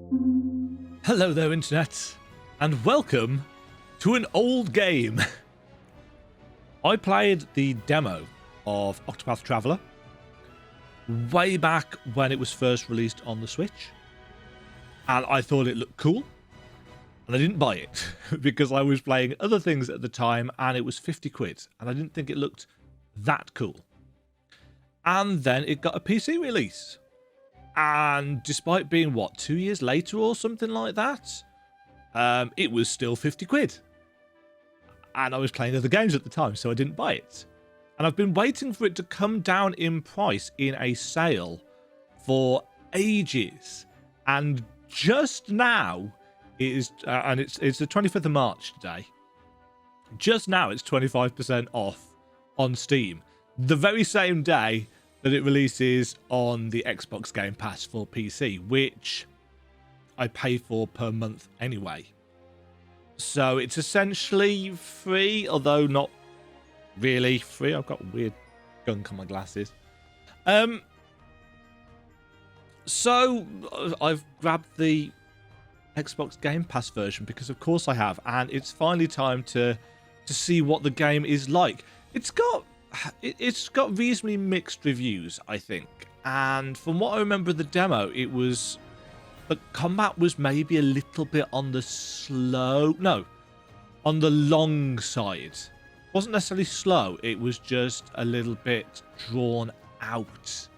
Hello there, Internet, and welcome to an old game. I played the demo of Octopath Traveler way back when it was first released on the Switch, and I thought it looked cool, and I didn't buy it because I was playing other things at the time, and it was 50 quid, and I didn't think it looked that cool. And then it got a PC release. And despite being, what, 2 years later or something like that, it was still 50 quid. And I was playing other games at the time, so I didn't buy it. And I've been waiting for it to come down in price in a sale for ages. And just now, it is, and it's the 25th of March today. Just now, it's 25% off on Steam. The very same day that it releases on the Xbox Game Pass for PC, which I pay for per month anyway. So it's essentially free, although not really free. I've got weird gunk on my glasses. So I've grabbed the Xbox Game Pass version because of course I have, and it's finally time to see what the game is like. It's got reasonably mixed reviews, I think, and from what I remember of the demo, it was the combat was maybe a little bit on the on the long side. It wasn't necessarily slow, it was just a little bit drawn out.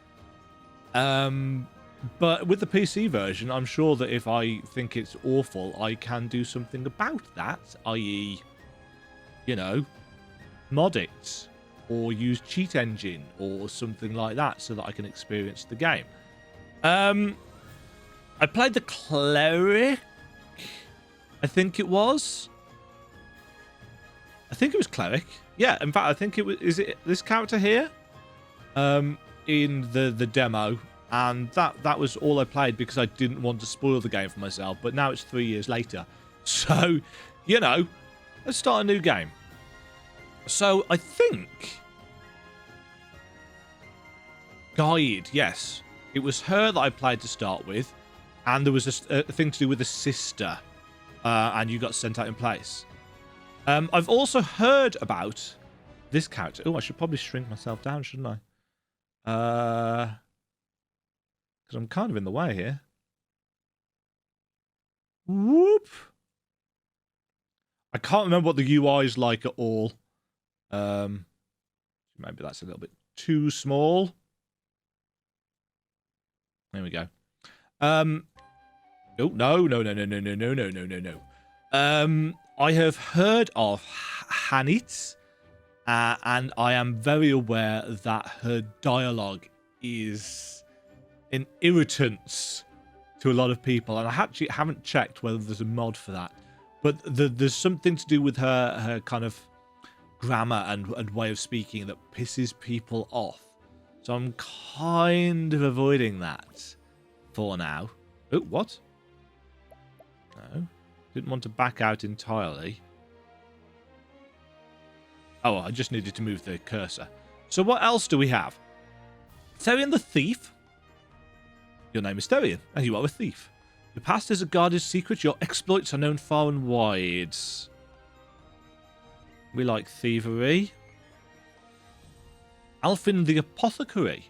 But with the PC version, I'm sure that if I think it's awful, I can do something about that, i.e., you know, mod it or use cheat engine or something like that so that I can experience the game. I played the cleric, I think it was. I think it was cleric. Yeah, in fact, I think it was. Is it this character here? In the demo, and that was all I played because I didn't want to spoil the game for myself. But now it's 3 years later, so you know, let's start a new game. So I think Guide, yes, it was her that I played to start with, and there was a thing to do with a sister, and you got sent out in place. I've also heard about this character. Oh, I should probably shrink myself down, shouldn't I? Because I'm kind of in the way here. Whoop! I can't remember what the UI is like at all. Maybe that's a little bit too small. There we go. Oh, no. I have heard of Hanit, and I am very aware that her dialogue is an irritance to a lot of people, and I actually haven't checked whether there's a mod for that. But there's something to do with her kind of grammar and way of speaking that pisses people off. So I'm kind of avoiding that for now. Oh, what? No. Didn't want to back out entirely. Oh, I just needed to move the cursor. So what else do we have? Therian the Thief. Your name is Therian, and you are a thief. Your past is a guarded secret. Your exploits are known far and wide. We like thievery. Alfin the Apothecary.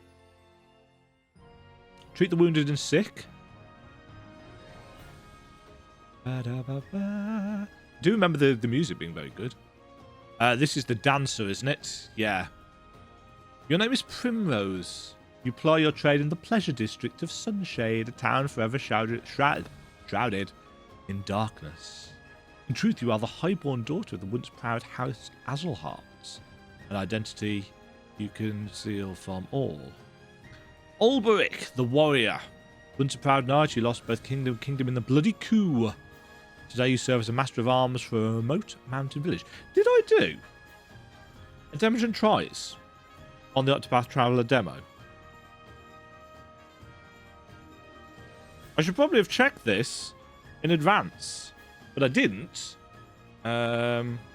Treat the wounded and sick. I do remember the music being very good. This is the dancer, isn't it? Yeah. Your name is Primrose. You ply your trade in the pleasure district of Sunshade, a town forever shrouded in darkness. In truth, you are the highborn daughter of the once proud House Azelhart, an identity you conceal from all. Ulberic, the warrior. Once a proud knight, you lost both kingdom in the bloody coup. Today you serve as a master of arms for a remote mountain village. Did I do a Demajen tries on the Octopath Traveler demo? I should probably have checked this in advance, but I didn't. Octopath.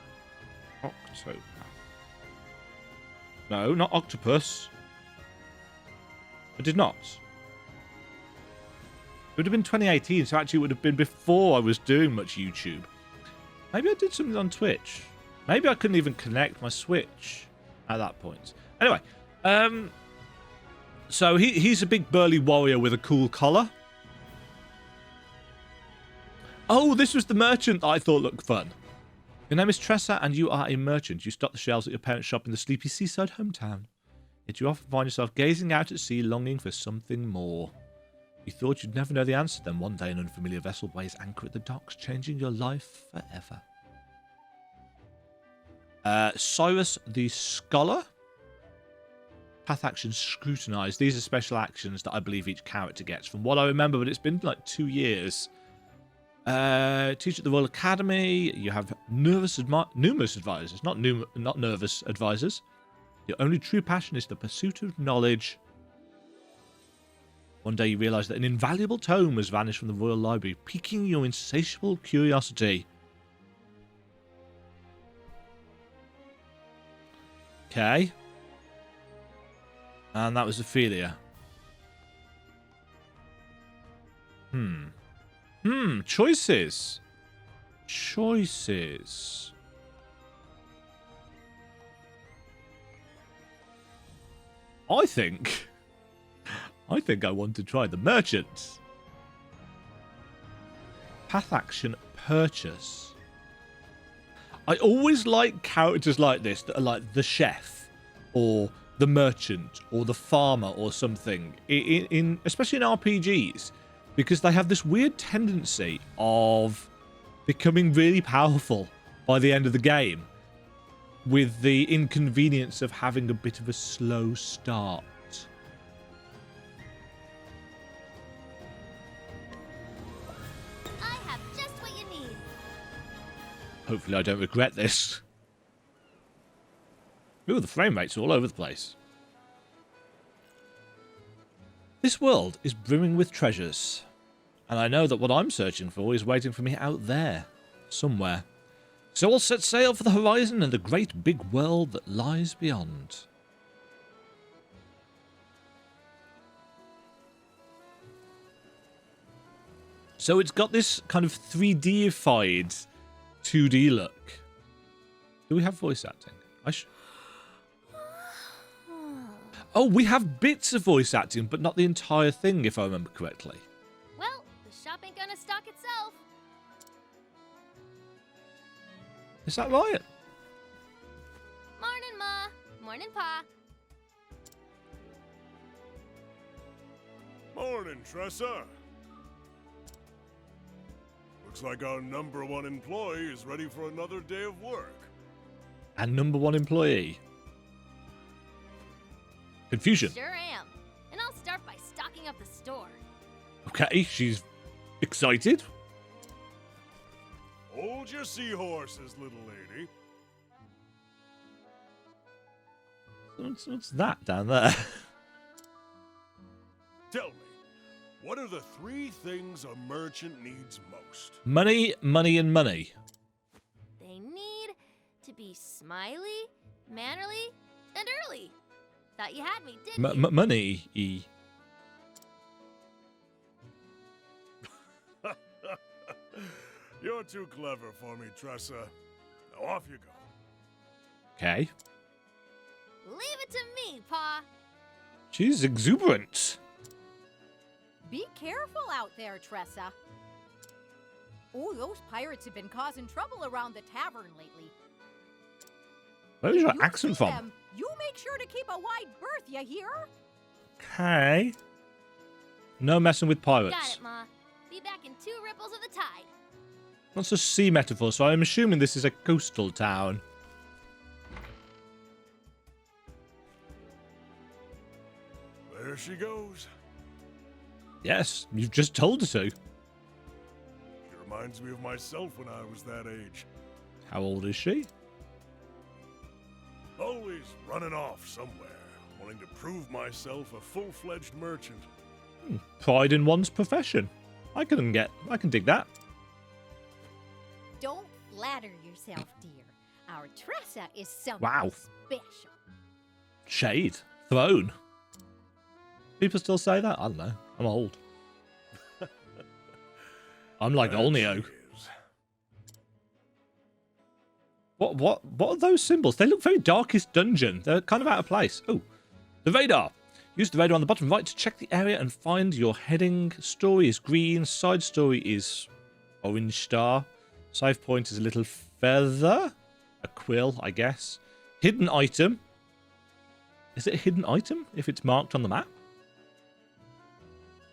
No, not octopus. I did not. It would have been 2018, so actually it would have been before I was doing much YouTube. Maybe I did something on Twitch. Maybe I couldn't even connect my Switch at that point. Anyway, so he's a big burly warrior with a cool collar. Oh, this was the merchant that I thought looked fun. Your name is Tressa, and you are a merchant. You stock the shelves at your parents' shop in the sleepy seaside hometown. Yet you often find yourself gazing out at sea, longing for something more. You thought you'd never know the answer, then one day an unfamiliar vessel weighs anchor at the docks, changing your life forever. Cyrus the Scholar. Path actions scrutinized. These are special actions that I believe each character gets. From what I remember, but it's been like 2 years. Teach at the Royal Academy. You have numerous advisors, not nervous advisors. Your only true passion is the pursuit of knowledge. One day you realize that an invaluable tome has vanished from the Royal Library, piquing your insatiable curiosity. Okay. And that was Ophelia. Choices. Choices. I think I want to try the merchant. Path action purchase. I always like characters like this that are like the chef or the merchant or the farmer or something in especially in RPGs, because they have this weird tendency of becoming really powerful by the end of the game with the inconvenience of having a bit of a slow start. I have just what you need. Hopefully I don't regret this. Ooh, the frame rate's all over the place. This world is brimming with treasures, and I know that what I'm searching for is waiting for me out there, somewhere. So I'll set sail for the horizon and the great big world that lies beyond. So it's got this kind of 3D-ified 2D look. Do we have voice acting? Oh, we have bits of voice acting, but not the entire thing, if I remember correctly. Well, the shop ain't gonna stock itself. Is that right? Morning, Ma. Morning, Pa. Morning, Tressa. Looks like our #1 employee is ready for another day of work. And #1 employee. Confusion. Sure am. And I'll start by stocking up the store. Okay, she's excited. Hold your seahorses, little lady. What's that down there? Tell me, what are the 3 things a merchant needs most? Money, money, and money. They need to be smiley, mannerly, and early. Thought you had me, didn't you? Money. You're too clever for me, Tressa. Now off you go. Okay. Leave it to me, Pa. She's exuberant. Be careful out there, Tressa. Oh, those pirates have been causing trouble around the tavern lately. Where's your You accent see from? them, you make sure to keep a wide berth, you hear? Okay. No messing with pirates. Got it, Ma. Be back in 2 ripples of the tide. That's a sea metaphor, so I'm assuming this is a coastal town. There she goes. Yes, you've just told her to. She reminds me of myself when I was that age. How old is she? Always running off somewhere, wanting to prove myself a full-fledged merchant. Pride in one's profession. I can dig that. Don't flatter yourself, dear. Our Tressa is something Wow. special. Shade. Throne. People still say that? I don't know. I'm old. I'm like That Olneo. she is. What are those symbols? They look very Darkest Dungeon. They're kind of out of place. Oh, the radar. Use the radar on the bottom right to check the area and find your heading. Story is green. Side story is orange star. Save point is a little feather. A quill, I guess. Hidden item. Is it a hidden item if it's marked on the map?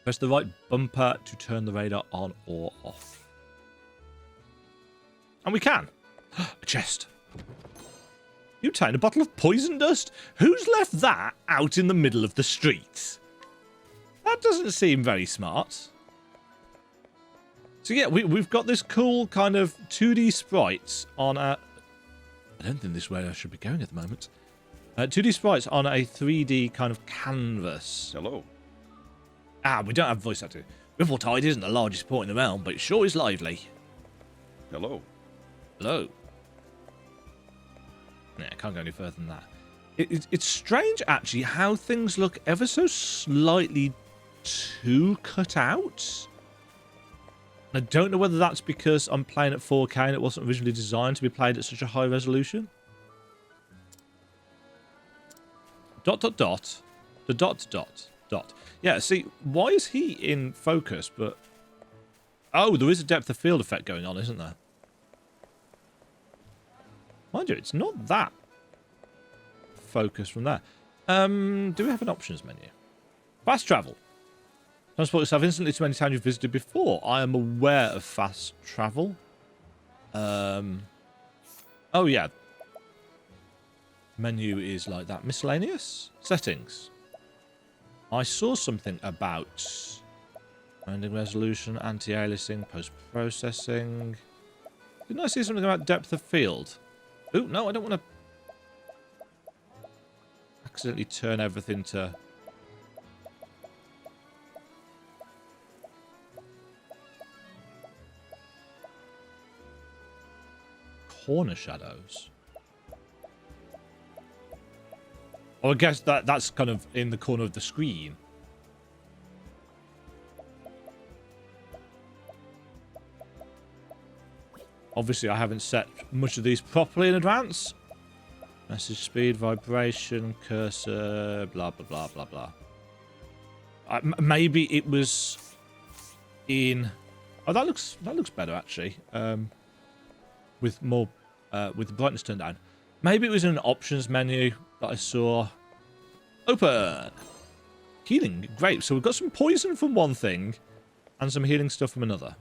Press the right bumper to turn the radar on or off. And we can. A chest. You obtain a bottle of poison dust? Who's left that out in the middle of the street? That doesn't seem very smart. So yeah, we've got this cool kind of 2D sprites on a... I don't think this is where I should be going at the moment. 2D sprites on a 3D kind of canvas. Hello. Ah, we don't have voice acting. Riffletide isn't the largest port in the realm, but it sure is lively. Hello. Hello. Yeah, I can't go any further than that. It's strange, actually, how things look ever so slightly too cut out. I don't know whether that's because I'm playing at 4K and it wasn't originally designed to be played at such a high resolution. Dot, dot, dot. The dot, dot, dot. Yeah, see, why is he in focus, but... Oh, there is a depth of field effect going on, isn't there? Mind you, it's not that focus from there. Do we have an options menu? Fast travel. Transport yourself instantly to any town you've visited before. I am aware of fast travel. Oh, yeah. Menu is like that. Miscellaneous? Settings. I saw something about rendering resolution, anti-aliasing, post-processing. Didn't I see something about depth of field? Oh, no, I don't want to accidentally turn everything to... corner shadows. Oh, I guess that's kind of in the corner of the screen. Obviously, I haven't set much of these properly in advance. Message speed, vibration, cursor, blah, blah, blah, blah, blah. Maybe it was in... Oh, that looks better, actually. With more... with the brightness turned down. Maybe it was in an options menu that I saw. Open! Healing. Great. So we've got some poison from one thing and some healing stuff from another.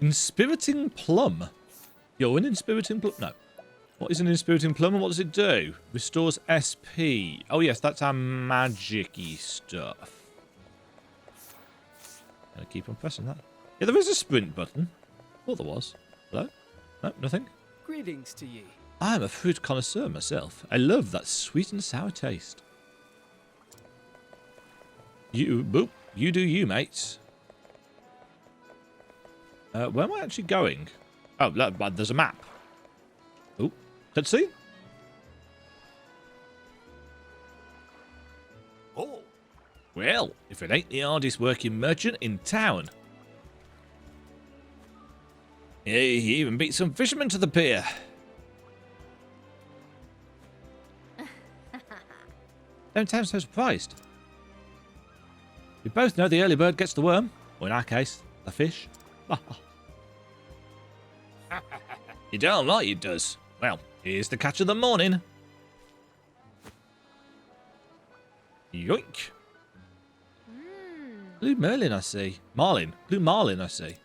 Inspiriting Plum. You're an Inspiriting Plum? No. What is an Inspiriting Plum and what does it do? Restores SP. Oh yes, that's our magic-y stuff. Gonna keep on pressing that. Yeah, there is a sprint button. Thought there was. Hello? No, nothing? Greetings to ye. I'm a fruit connoisseur myself. I love that sweet and sour taste. You do you, mate. Where am I actually going? Oh, look, there's a map. Oh, let's see. Oh, Well, if it ain't the hardest working merchant in town. Yeah, he even beat some fishermen to the pier. Don't sound so surprised. We both know the early bird gets the worm, or in our case, the fish. You damn right it does. Well, here's the catch of the morning. Yoink. Blue Merlin, I see. Marlin. Blue Marlin, I see.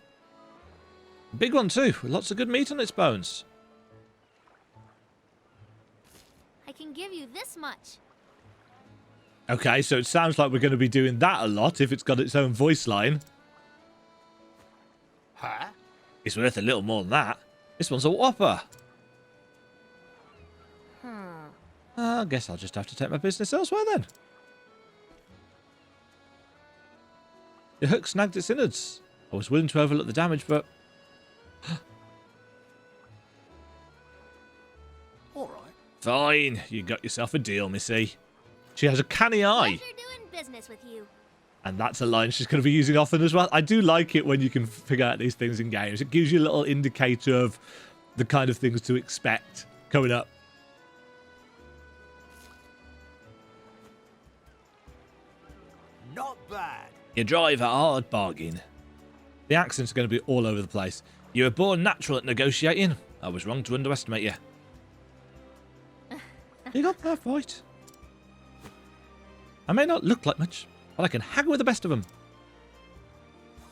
Big one too, with lots of good meat on its bones. I can give you this much. Okay, so it sounds like we're going to be doing that a lot if it's got its own voice line. Huh? It's worth a little more than that. This one's a whopper. I guess I'll just have to take my business elsewhere then. The hook snagged its innards. I was willing to overlook the damage, but... All right. Fine, you got yourself a deal, missy. She has a canny eye. Pleasure doing business with you. And that's a line she's going to be using often as well. I do like it when you can figure out these things in games. It gives you a little indicator of the kind of things to expect coming up. Not bad. You drive a hard bargain. The accents are going to be all over the place. You were born natural at negotiating. I was wrong to underestimate you. You got that right. I may not look like much, but I can haggle with the best of them.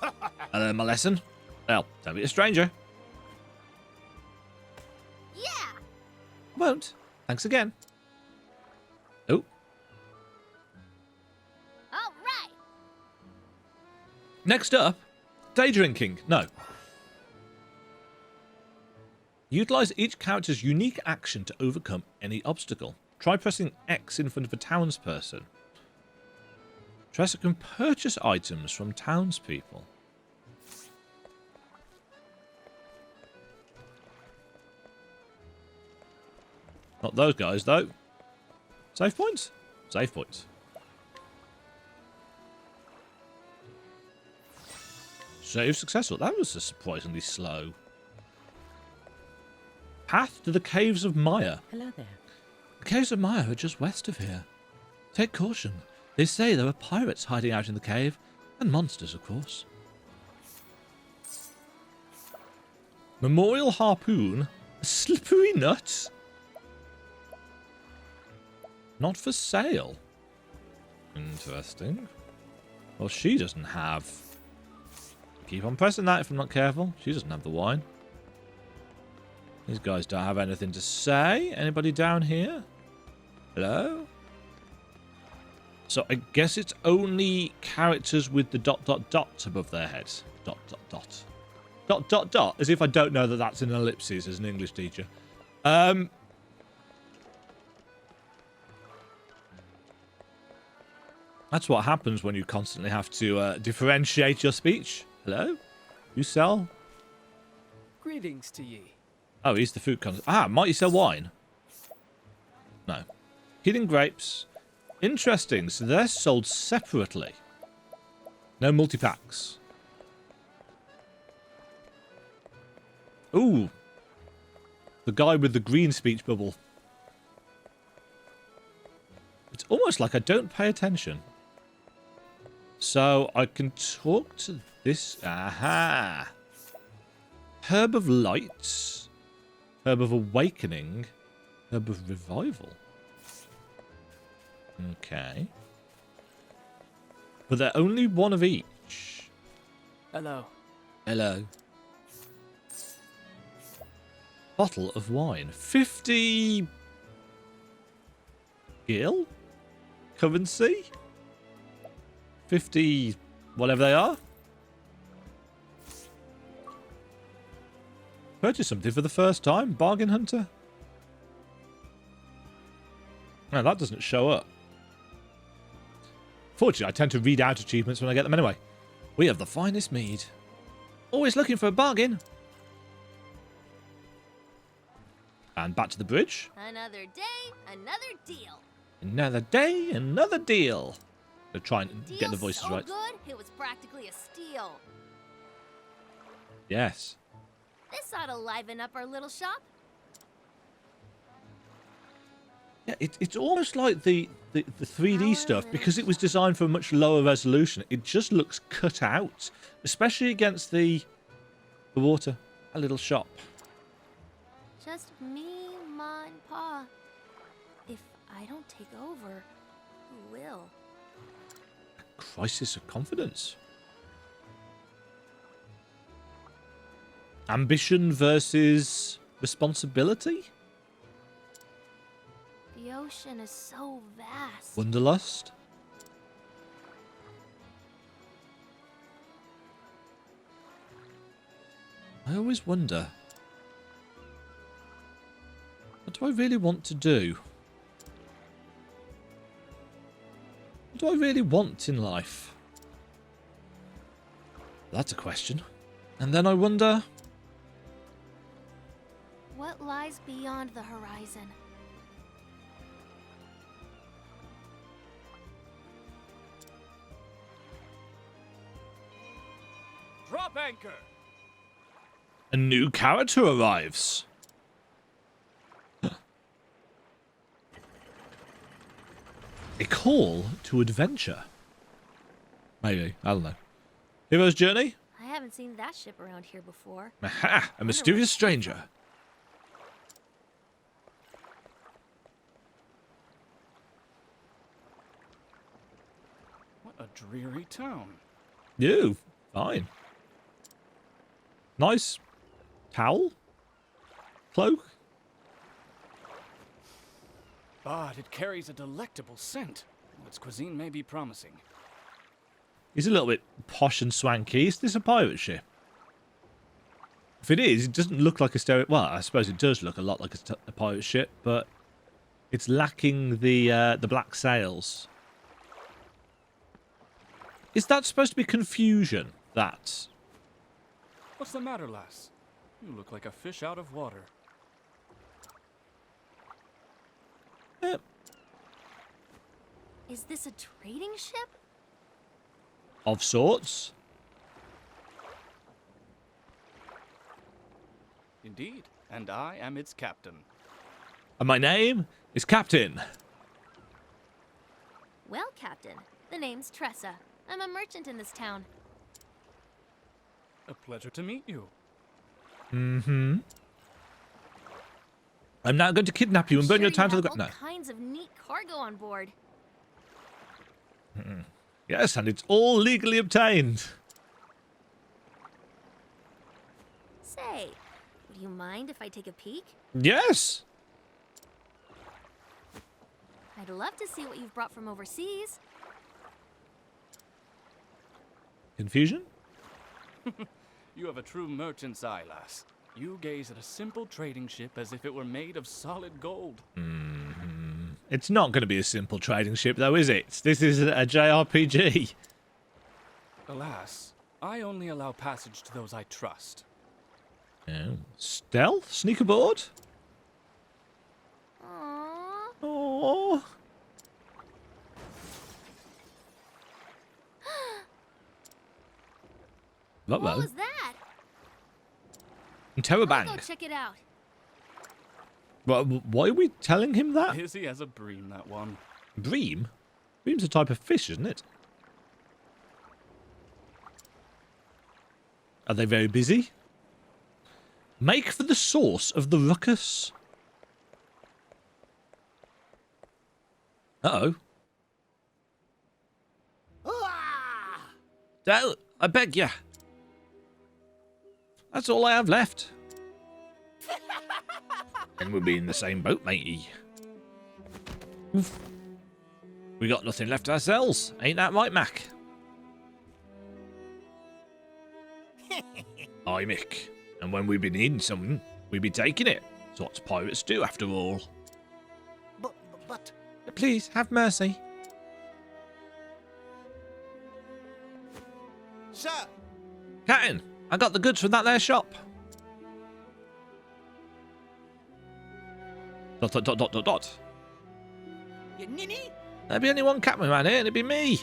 I learned my lesson. Well, don't be a stranger. Yeah. Won't. Thanks again. Oh. All right. Next up, day drinking. No. Utilize each character's unique action to overcome any obstacle. Try pressing X in front of a townsperson. Tressa can purchase items from townspeople. Not those guys, though. Save points? Save points. Save successful. That was surprisingly slow. Path to the Caves of Maya. Hello there. The Caves of Maya are just west of here. Take caution. They say there are pirates hiding out in the cave, and monsters, of course. Memorial harpoon? A slippery nut? Not for sale. Interesting. Well, she doesn't have... Keep on pressing that if I'm not careful. She doesn't have the wine. These guys don't have anything to say. Anybody down here? Hello? So I guess it's only characters with the ... above their heads. ... As if I don't know that that's an ellipsis as an English teacher. That's what happens when you constantly have to differentiate your speech. Hello? You sell? Greetings to ye. Oh, he's the food con. Ah, might you sell wine? No. Hidden grapes. Interesting. So they're sold separately. No multi-packs. Ooh. The guy with the green speech bubble. It's almost like I don't pay attention. So I can talk to this. Aha. Herb of Light. Herb of Awakening. Herb of Revival. Okay. But they're only one of each. Hello. Hello. Bottle of wine. 50... gil? Currency? 50... whatever they are? Purchase something for the first time. Bargain hunter? No, that doesn't show up. Fortunately, I tend to read out achievements when I get them anyway. We have the finest mead. Always looking for a bargain. And back to the bridge. Another day, another deal. Another day, another deal. They're trying to get the Deal's voices so right. good, it was practically a steal. Yes. This ought to liven up our little shop. Yeah, it's almost like the 3D stuff, because it was designed for a much lower resolution. It just looks cut out, especially against the water. A little shop. Just me, Ma, and Pa. If I don't take over, who will? Crisis of confidence. Ambition versus responsibility. The ocean is so vast. Wonderlust. I always wonder, what do I really want to do? What do I really want in life? That's a question. And then I wonder, What lies beyond the horizon? Banker! A new character arrives. A call to adventure. Maybe. I don't know. Hero's Journey? I haven't seen that ship around here before. Aha! A mysterious stranger. What a dreary town. You. Fine. Nice towel? Cloak? But it carries a delectable scent. Its cuisine may be promising. He's a little bit posh and swanky. Is this a pirate ship? If it is, it doesn't look like a stereo... Well, I suppose it does look a lot like a pirate ship, but it's lacking the black sails. Is that supposed to be confusion? That... What's the matter, lass? You look like a fish out of water. Is this a trading ship? Of sorts. Indeed, and I am its captain. And my name is Captain. Well, Captain, the name's Tressa. I'm a merchant in this town. A pleasure to meet you. Mm-hmm. I'm now going to kidnap you and burn your town to the ground. All No. kinds of neat cargo on board. Yes, and it's all legally obtained. Say, would you mind if I take a peek? Yes. I'd love to see what you've brought from overseas. Confusion? You have a true merchant's eye, lass. You gaze at a simple trading ship as if it were made of solid gold. It's not going to be a simple trading ship, though, is it? This is a JRPG. Alas, I only allow passage to those I trust. Oh. Stealth? Sneak aboard? Aww. Oh. What was that? I'll Terrabang. go check it out. Why are we telling him that? Busy as a bream, that one. Bream? Bream's a type of fish, isn't it? Are they very busy? Make for the source of the ruckus. Uh-oh. Don't, I beg ya. That's all I have left. And we'll be in the same boat, matey. Oof. We got nothing left ourselves. Ain't that right, Mac? Aye, Mick. And when we be needing something, we be taking it. It's what pirates do, after all. But... Please, have mercy. Sir! Captain, I got the goods from that there shop. Dot. You ninny? There'd be only one captain around here, and it'd be me.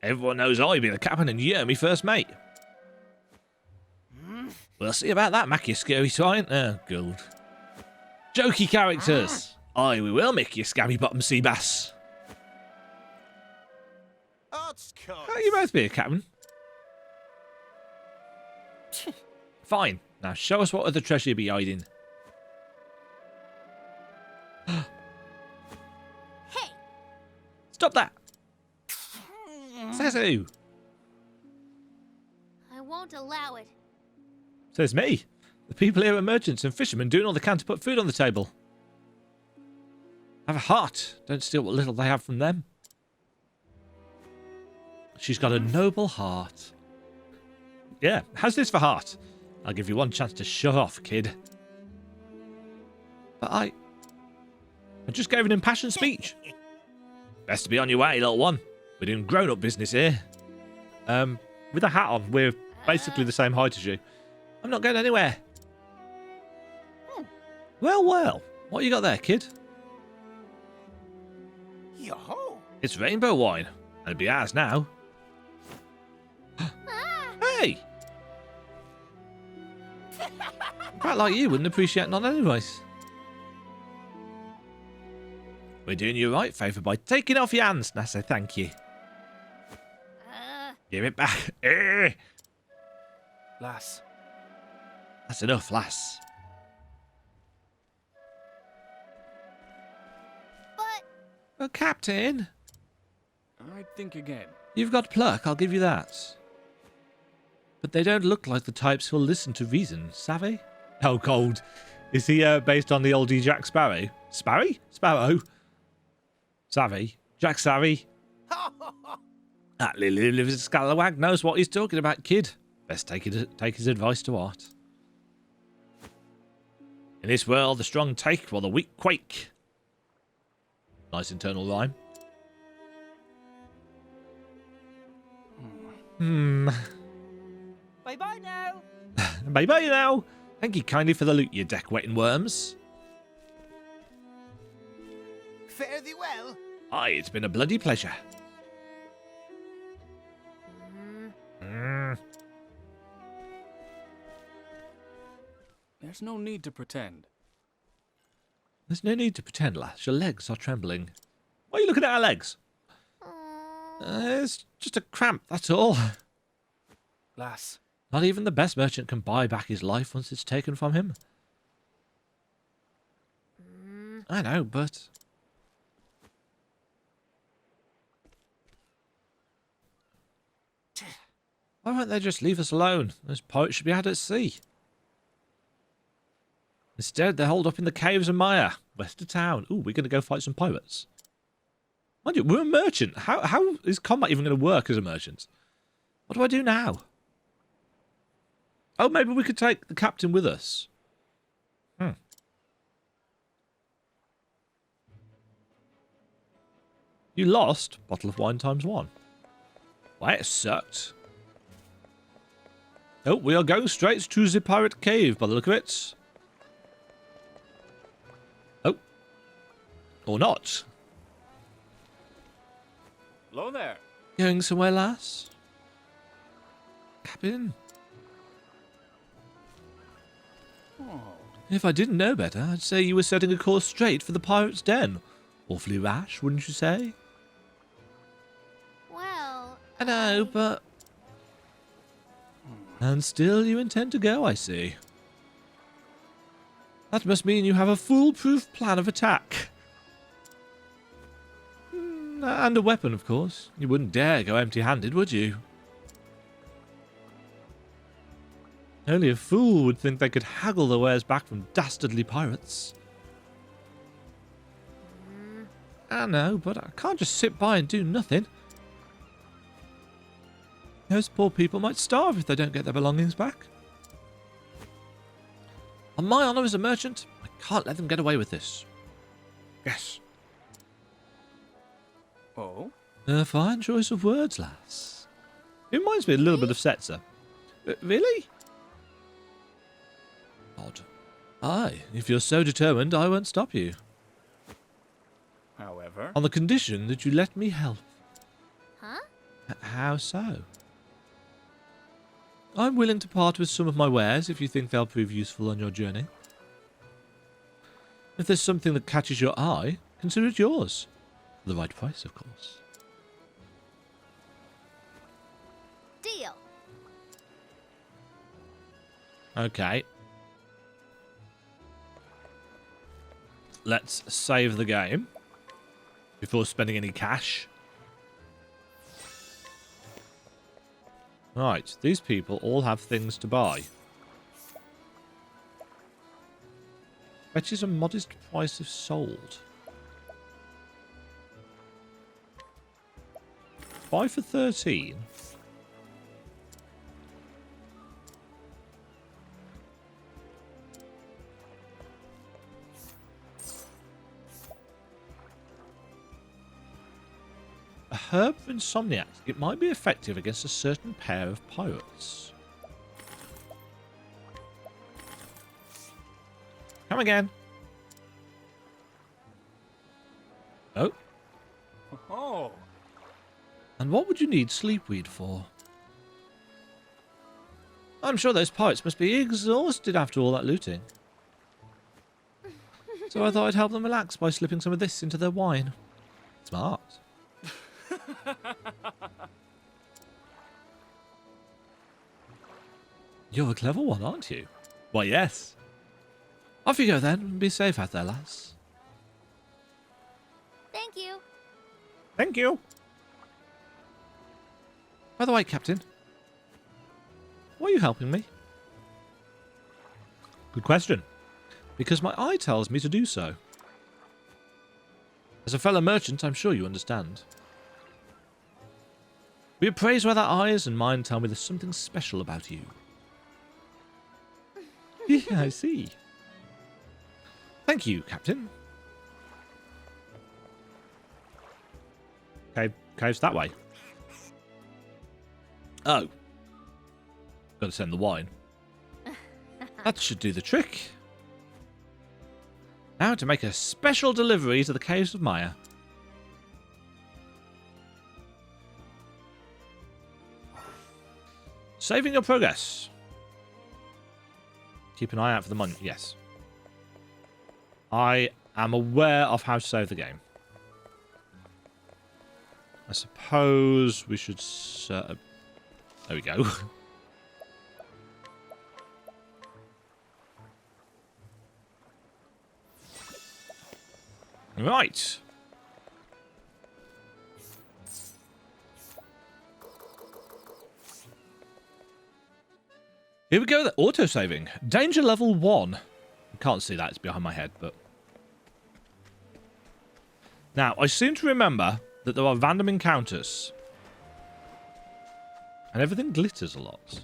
Everyone knows I be the captain and you're me first mate. We'll see about that, Mac, you scary swine. Oh, good. Jokey characters. Aye, we will make you scabby bottom sea bass. How you both be a captain? Fine. Now show us what other treasure you be hiding. Hey! Stop that! Says who? I won't allow it. Says me. The people here are merchants and fishermen doing all they can to put food on the table. Have a heart. Don't steal what little they have from them. She's got a noble heart. Yeah, how's this for heart? I'll give you one chance to shove off, kid. But I just gave an impassioned speech. Best to be on your way, little one. We're doing grown-up business here. With a hat on, we're basically the same height as you. I'm not going anywhere. Well. What you got there, kid? Yo-ho! It's rainbow wine. It'd be ours now. Hey! Quite like you wouldn't appreciate none anyways. We're doing you a right favour by taking off your hands, and I say thank you. Give it back. Lass, That's enough, lass. But Well, Captain, I'd think again. you've got pluck, I'll give you that. But they don't look like the types who'll listen to reason, savvy? How cold. Is he based on the oldie Jack Sparrow? Sparrow? Sparrow? Savvy? Jack Savvy? That Lily lives scalawag knows what he's talking about, kid. Best take his advice to heart. In this world, the strong take while the weak quake. Nice internal rhyme. Bye-bye now. Bye-bye now. Thank you kindly for the loot, you deck-wetting worms. Fare thee well. Aye, it's been a bloody pleasure. There's no need to pretend. There's no need to pretend, lass. Your legs are trembling. Why are you looking at our legs? It's just a cramp, that's all. Lass, Not even the best merchant can buy back his life once it's taken from him. I know, but... why won't they just leave us alone? Those pirates should be out at sea. Instead, they're holed up in the caves of Maya, west of town. Ooh, we're going to go fight some pirates. Mind you, we're a merchant. How is combat even going to work as a merchant? What do I do now? Oh, maybe we could take the captain with us. You lost? Bottle of wine times 1. Why, it sucked. Oh, we are going straight to the pirate cave by the look of it. Oh. Or not. hello there. Going somewhere, lass? Captain? Oh, If I didn't know better, I'd say you were setting a course straight for the pirate's den. Awfully rash, wouldn't you say? well, I know, but... and still you intend to go, I see. That must mean you have a foolproof plan of attack. And a weapon, of course. You wouldn't dare go empty-handed, would you? Only a fool would think they could haggle their wares back from dastardly pirates. I know, but I can't just sit by and do nothing. Those poor people might starve if they don't get their belongings back. On my honour as a merchant, I can't let them get away with this. Yes. oh, A fine choice of words, lass. It reminds me a little bit of Setzer. Really? Odd. Aye, if you're so determined, I won't stop you. however, On the condition that you let me help. huh? How so? I'm willing to part with some of my wares if you think they'll prove useful on your journey. If there's something that catches your eye, consider it yours. For the right price, of course. Deal. Okay. Let's save the game before spending any cash. Right, these people all have things to buy. Fetches a modest price if sold. 5 for 13. A herb of insomniac. It might be effective against a certain pair of pirates. Come again. Oh. oh, And what would you need sleepweed for? I'm sure those pirates must be exhausted after all that looting. So I thought I'd help them relax by slipping some of this into their wine. Smart. You're a clever one, aren't you? Why, yes. Off you go then. Be safe out there, lass. Thank you. Thank you. By the way, Captain, why are you helping me? Good question. Because my eye tells me to do so. As a fellow merchant, I'm sure you understand. We appraise where their eyes and mine tell me there's something special about you. Yeah, I see. Thank you, Captain. Cave's that way. Oh. Got to send the wine. That should do the trick. Now to make a special delivery to the Caves of Maya. Saving your progress. Keep an eye out for the money. Yes. I am aware of how to save the game. I suppose we should... there we go. Right. Here we go, the auto-saving. Danger level 1. I can't see that, it's behind my head, but... Now, I seem to remember that there are random encounters. And everything glitters a lot.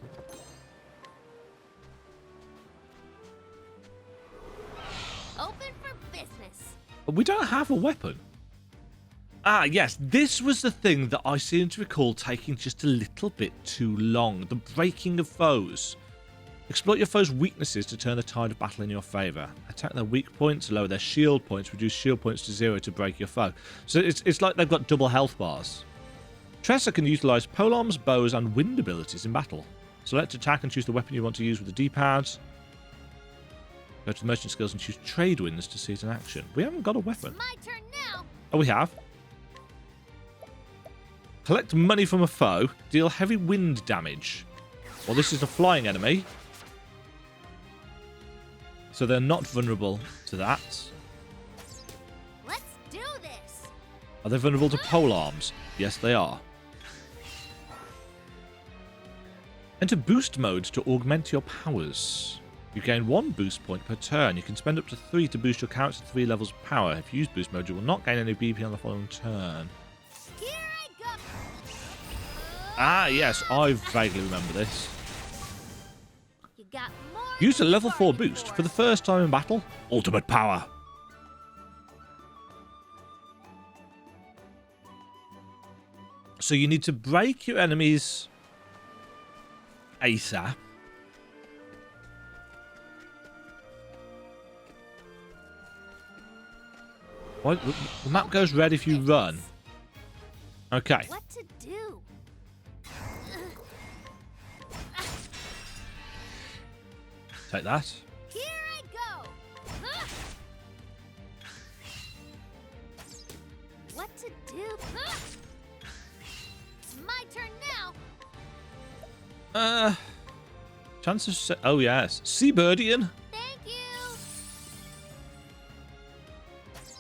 Open for business. But we don't have a weapon. Ah, yes, this was the thing that I seem to recall taking just a little bit too long. The breaking of foes. Exploit your foes' weaknesses to turn the tide of battle in your favour. Attack their weak points, lower their shield points, reduce shield points to 0 to break your foe. So it's like they've got double health bars. Tressa can utilise polearms, bows, and wind abilities in battle. Select attack and choose the weapon you want to use with the D-pad. Go to the merchant skills and choose trade winds to see it in action. We haven't got a weapon. My turn now. Oh, we have. Collect money from a foe. Deal heavy wind damage. Well, this is a flying enemy. So they're not vulnerable to that. Let's do this. Are they vulnerable to polearms? Yes, they are. Enter boost mode to augment your powers. You gain 1 boost point per turn. You can spend up to 3 to boost your character to 3 levels of power. If you use boost mode, you will not gain any BP on the following turn. Here I go. Ah, yes, I vaguely remember this. You got more. Use a than level 4 bargained boost for. for the first time in battle. Ultimate power. So you need to break your enemies ASAP. What? The map goes red if you run. Okay. What to do? Take that. Here I go. What to do? It's my turn now. Chances. Oh yes, Seabirdian. Thank you.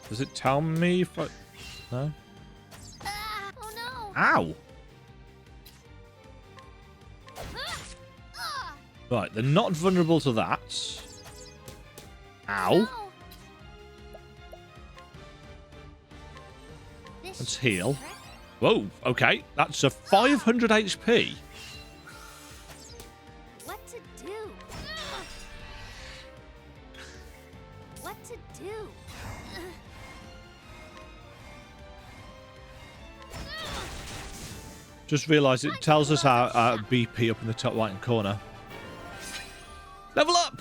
Does it tell me if I? No. Oh no. Ow. Ah, Right, they're not vulnerable to that. Ow. no. This Let's should heal. trick. Whoa. Okay, that's a 500 HP. What to do? What to do? Just realised it tells us our BP up in the top right hand corner. Level up!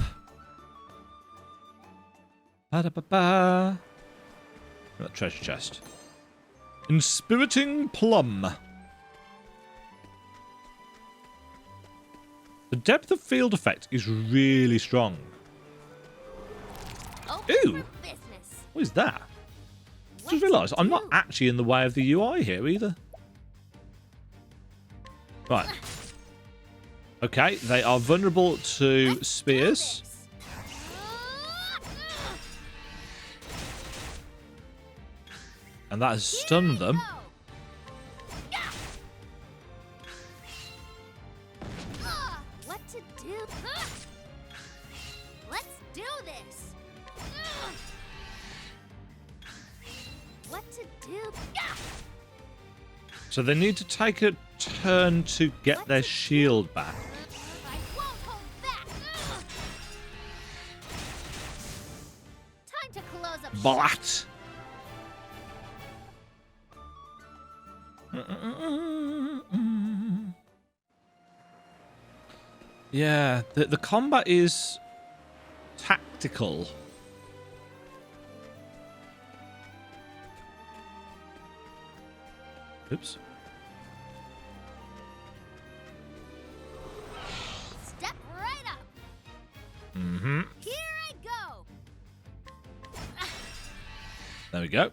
Ba-da-ba-ba. That treasure chest. Inspiriting Plum. The depth of field effect is really strong. Open Ooh. for business. What is that? What Just realised to I'm not do? actually in the way of the UI here either. Right. Okay, they are vulnerable to Let's spears. do this. And that has stunned them. What to do? Let's do this. What to do? So they need to take a turn to get their shield back. I won't hold back. Time to close up shop. Blat! Yeah, the combat is tactical. Oops. Step right up. Mm-hmm. Here I go. There we go.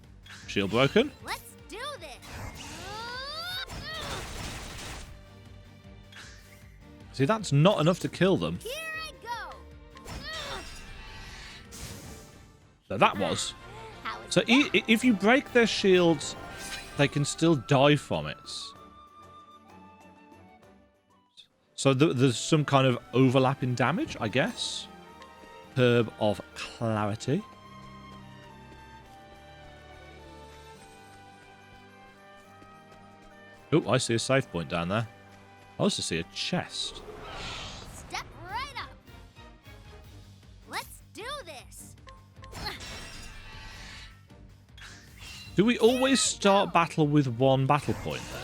Shield broken. Let's do this. See, that's not enough to kill them. Here I go. So that was. How is So that? if you break their shields, they can still die from it. So there's some kind of overlapping damage, I guess. Herb of Clarity. Oh, I see a save point down there. I also see a chest. Step right up. Let's do this. Do we always start battle with one battle point then?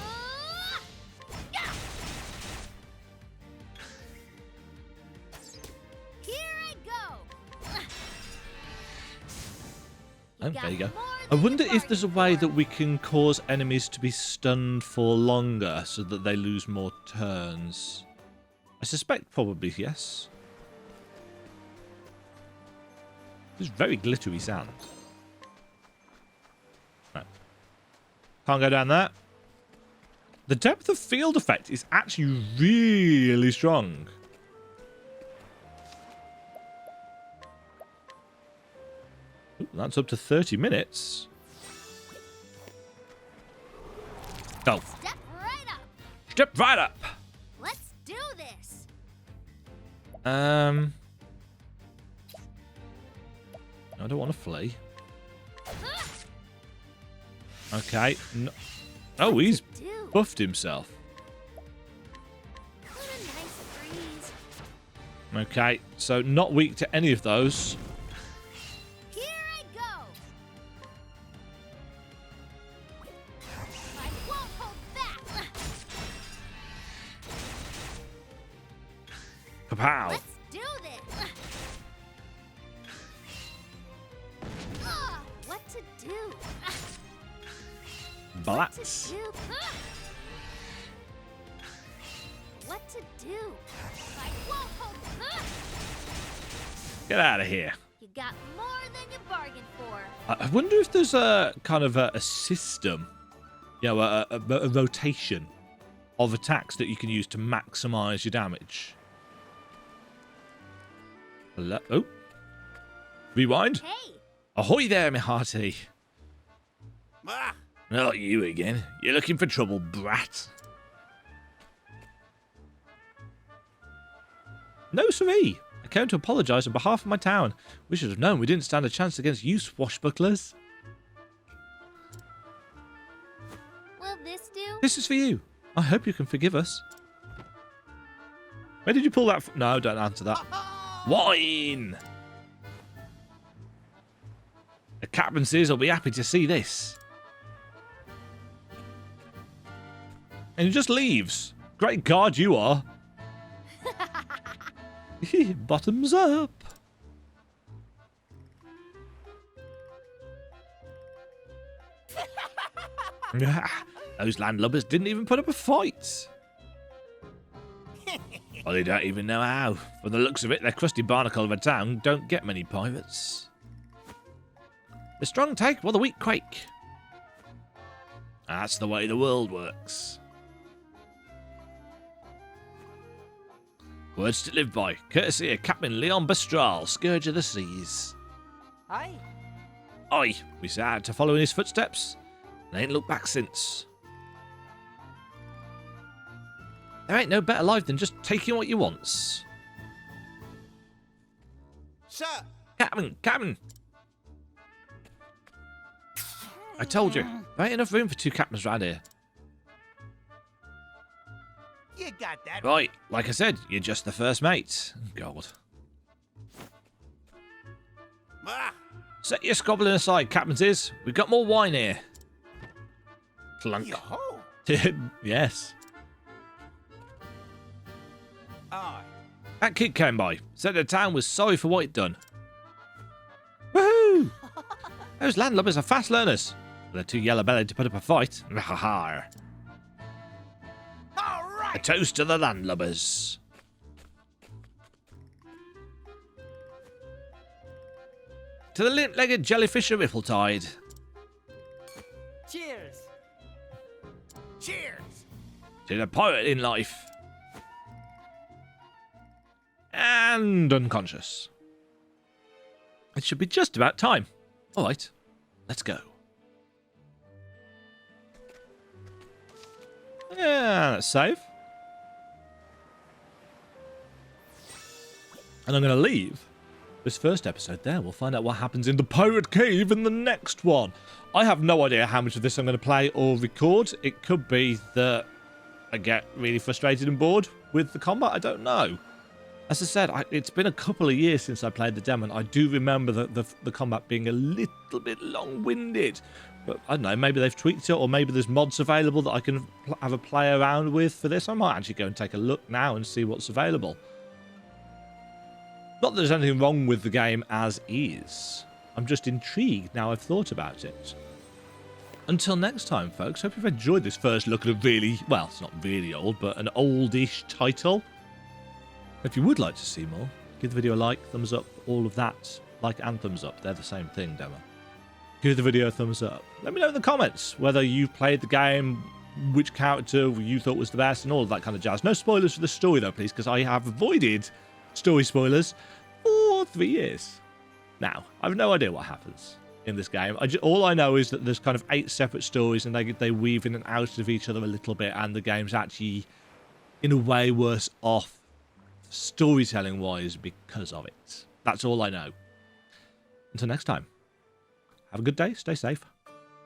Here I go. Oh, there you go. got more I than wonder you if there's a way bargained that for. we can cause enemies to be stunned for longer so that they lose more turns. I suspect probably yes. It's very glittery sand. No. Can't go down there. The depth of field effect is actually really strong. Ooh, that's up to 30 minutes. Go. Step right up. Step right up. Let's do this. I don't want to flee. Okay. No. Oh, he's Do. buffed himself. What a nice breeze. Okay, so not weak to any of those. Here I go. I won't hold back. Kapow. Let's do this. What to do? What to Blats. do? What to do? I won't hold. Get out of here. You got more than you bargained for. I wonder if there's a kind of a system, you know, a rotation of attacks that you can use to maximize your damage. Hello? Oh. Rewind. Hey, Ahoy there, my hearty. Ah! Not you again. You're looking for trouble, brat. No, siree. I came to apologise on behalf of my town. We should have known we didn't stand a chance against you swashbucklers. will this do? This is for you. I hope you can forgive us. Where did you pull that from? No, don't answer that. Wine! The Captaincies will be happy to see this. And he just leaves. Great guard you are. Bottoms up. Those landlubbers didn't even put up a fight. I don't even know how. From the looks of it, their crusty barnacle of a town don't get many pirates. The strong take while the weak quake. That's the way the world works. Words to live by, courtesy of Captain Leon Bastral, Scourge of the Seas. Aye. Aye, we set out to follow in his footsteps, and ain't looked back since. There ain't no better life than just taking what you wants. Sir. Captain! I told you, there ain't enough room for two captains round here. You got that. Right, like I said, you're just the first mate. God. Ah. Set your squabbling aside, captains is. We've got more wine here. Clunk. Yo-ho. Yes. Aye. That kid came by, said the town was sorry for what he'd done. Woohoo! Those landlubbers are fast learners. They're too yellow-bellied to put up a fight. Ha. All A right. toast to the landlubbers. To the limp-legged jellyfish of Rippletide. Cheers. Cheers. To the pirate in life. And unconscious. It should be just about time. All right, let's go. Yeah, let's save. And I'm going to leave this first episode there. We'll find out what happens in the pirate cave in the next one. I have no idea how much of this I'm going to play or record. It could be that I get really frustrated and bored with the combat. I don't know. As I said, it's been a couple of years since I played the demo, and I do remember the combat being a little bit long-winded. But I don't know, maybe they've tweaked it, or maybe there's mods available that I can have a play around with for this. I might actually go and take a look now and see what's available. Not that there's anything wrong with the game as is. I'm just intrigued now I've thought about it. Until next time, folks, hope you've enjoyed this first look at a really, well, it's not really old, but an oldish title. If you would like to see more, give the video a like, thumbs up, all of that. Like and thumbs up, they're the same thing, Demo. Give the video a thumbs up. Let me know in the comments whether you've played the game, which character you thought was the best, and all of that kind of jazz. No spoilers for the story, though, please, because I have avoided story spoilers for 3 years. Now, I have no idea what happens in this game. All I know is that there's kind of 8 separate stories, and they weave in and out of each other a little bit, and the game's actually, in a way, worse off storytelling-wise because of it. That's all I know. Until next time, have a good day, stay safe,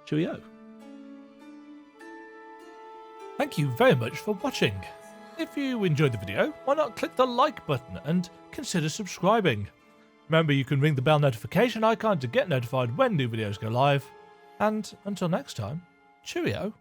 cheerio. Thank you very much for watching. If you enjoyed the video, why not click the like button and consider subscribing. Remember, you can ring the bell notification icon to get notified when new videos go live. And until next time, cheerio.